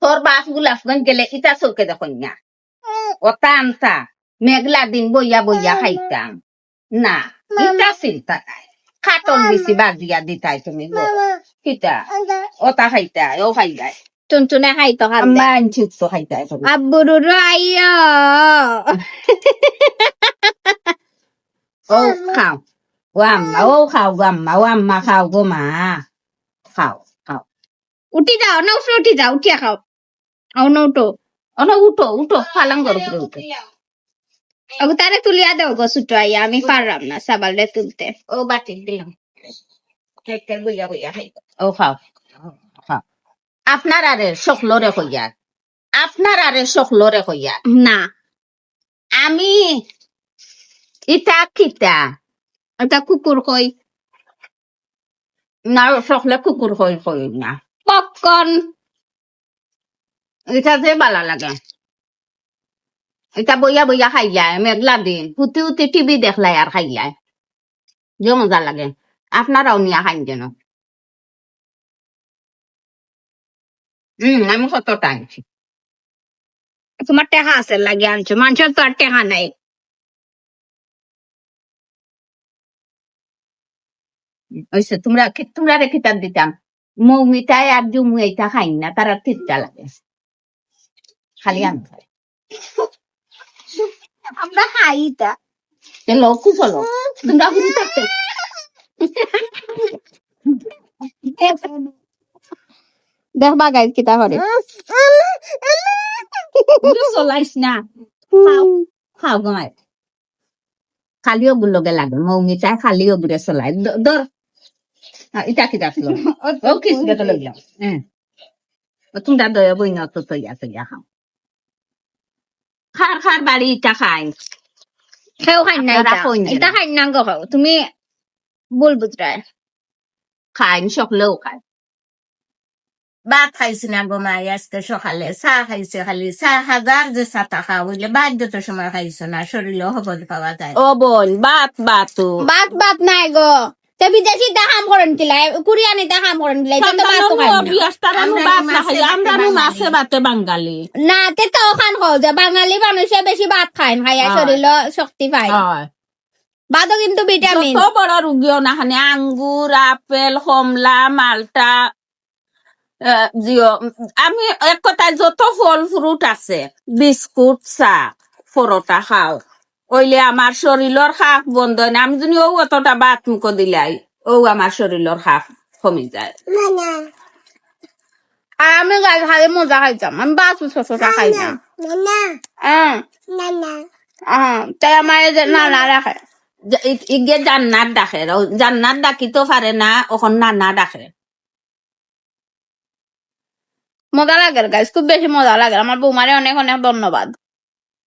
তোর বাস গুলাফগঞ্জ গেলে ইটা চৌকে দেখুন না ওটা আনতা মেঘলা দিন বইয়া বইয়া খাইতাম না ইটা চিন্তা নাই খাটন বেশি বাজিয়া দিতাই তুমি গো কিতা ওটা খাইতা ও খাইতাই টুনটুনে খাইতো খান্দে মান চিপস খাইতাই আব্বুরু আইয়া ও খাও ও আম্মা ও খাও গো আম্মা ও আম্মা খাও গো মা খাও খাও উঠি যাও না উঠি যাও উঠিয়া খাও আও না উঠো অন উঠো উঠো ফালাঙ্গর উপরে উঠো আবু তারে তুলিয়া দাও গো ছোট আইয়া আমি পারলাম না সাবালে তুলতে ও বাটি দিলাম একটা বইয়া বইয়া খাই ও খাও খাও আপনার আরে সকলরে কইয়া আপনার আরে সকলরে কইয়া না আমি ইটা কিতা এটা কুকুর কই না সকলে কুকুর কই কই না পপকর্ন এটা যে বালা লাগে এটা বইয়া বইয়া খাই যায় মেঘলা দিন উঠি উঠি টিভি দেখলাই আর খাই যায় যে মজা লাগে আপনারাও নিয়ে খাই যেন আমি কত টাইমছি তোমার টেহা আছে লাগে আনছো মানুষের তো আর টেহা নাই ওইসে তোমরা রেখে তার দিতাম মৌমিটাই আর জুমু এইটা খাই না তারা তিরটা লাগে খালি আম খায় আমরা খাই তা চলো চলো তোমরা ঘুরি থাকতে দেখবা গাইজ কিতা করে চলাইস না খাও গমায় খালিও গুলোকে লাগে মৌমিটাই খালিও ঘুরে চলাই ধর এটা কি রাখলো ও কিস বেটা লইলাম তোমরা দয়া বই না তো তৈয়া তৈয়া খাও খার খার বাড়ি ইটা খাই খেও খাই না আপনারা এটা কই না। এটা খাই না গো খাও তুমি বল বুঝরায় খাই সকলেও খায় ভাত খাইছি না গো মাই আজকে সকালে চাহ খাইছে খালি 4,000 যে চাটা খাওয়া হইলে বাধ্যত সময় খাইছো না শরীরেও হবল পাওয়া যায় ও বোন বাত বাতু বাত বাত নাই গো তে বিদেশি তা কাম করেন কিলাই কুরিয়ানি তা কাম করেন কিলাই তে তো বাত তো খাই না আমরা মাছে ভাতে বাঙালি না তে তো খান খাও যে বাঙালি মানুষে বেশি ভাত খায় খাইয়া শরীর শক্তি পায় ভাতও কিন্তু ভিটামিন যত বড় রুগীও না খানে আঙ্গুর আপেল কমলা মালটা আমি এক কথায় যত ফল ফ্রুট আছে বিস্কুট চাহ পরোটা খাও ওইলে আমার শরীরের খাপ বন্ধ হয় না আমি যদি ও অতটা বাত মুখ দিলাই ও আমার শরীরের খাপ কমে যায় আমি গাই খালি মজা খাইতাম আমি বাসু শশা খাই না তাই আমার এই যে নানা রাখে ইগে জান্নাত ডাকে জান্নাত ডাকি তো পারে না ওখন নানা ডাকে মজা লাগে গাইস খুব বেশি মজা লাগে আমার বৌমারে অনেক অনেক ধন্যবাদ